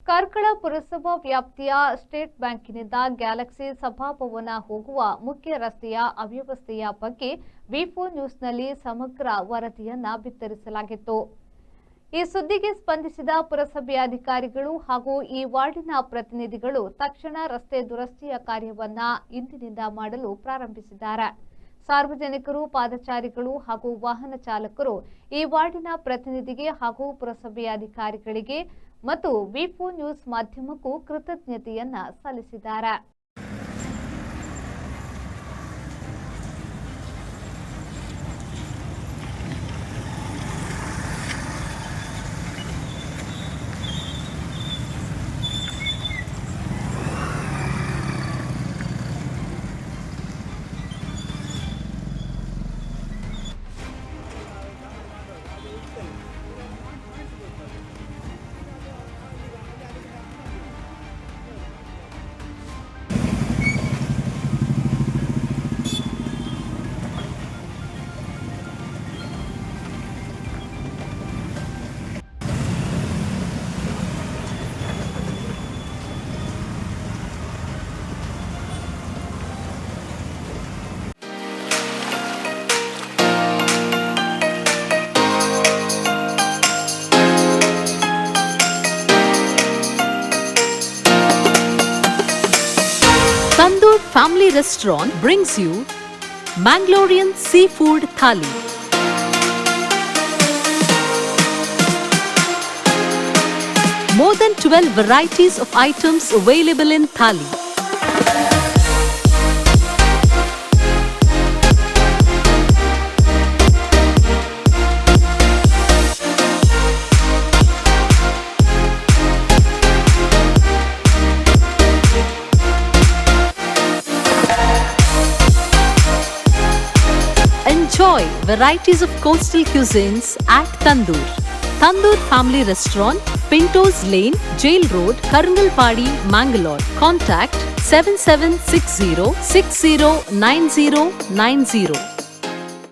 ಕಾರ್ಕಳ ಪುರಸಭಾ ವ್ಯಾಪ್ತಿಯ ಸ್ಟೇಟ್ ಬ್ಯಾಂಕಿನಿಂದ ಗ್ಯಾಲಕ್ಸಿ ಸಭಾಭವನ ಹೋಗುವ ಮುಖ್ಯ ರಸ್ತೆಯ ಅವ್ಯವಸ್ಥೆಯ ಬಗ್ಗೆ ವಿ4 ನ್ಯೂಸ್ನಲ್ಲಿ ಸಮಗ್ರ ವರದಿಯನ್ನ ಬಿತ್ತರಿಸಲಾಗಿತ್ತು. ಈ ಸುದ್ದಿಗೆ ಸ್ಪಂದಿಸಿದ ಪುರಸಭೆಯ ಅಧಿಕಾರಿಗಳು ಹಾಗೂ ಈ ವಾರ್ಡಿನ ಪ್ರತಿನಿಧಿಗಳು ತಕ್ಷಣ ರಸ್ತೆ ದುರಸ್ತಿಯ ಕಾರ್ಯವನ್ನ ಇಂದಿನಿಂದ ಮಾಡಲು ಪ್ರಾರಂಭಿಸಿದ್ದಾರೆ. ಸಾರ್ವಜನಿಕರು, ಪಾದಚಾರಿಗಳು ಹಾಗೂ ವಾಹನ ಚಾಲಕರು ಈ ವಾರ್ಡಿನ ಪ್ರತಿನಿಧಿಗೆ ಹಾಗೂ ಪುರಸಭೆಯ ಅಧಿಕಾರಿಗಳಿಗೆ ಮತ್ತು ವಿ4 ನ್ಯೂಸ್ ಮಾಧ್ಯಮಕ್ಕೂ ಕೃತಜ್ಞತೆಯನ್ನ ಸಲ್ಲಿಸಿದ್ದಾರೆ. Tandoor Family Restaurant brings you Mangalorean Seafood Thali. More than 12 varieties of items available in Thali. Enjoy varieties of coastal cuisines at Tandoor. Tandoor Family Restaurant, Pintos Lane, Jail Road, Karangalpadi, Mangalore. Contact 7760 609090.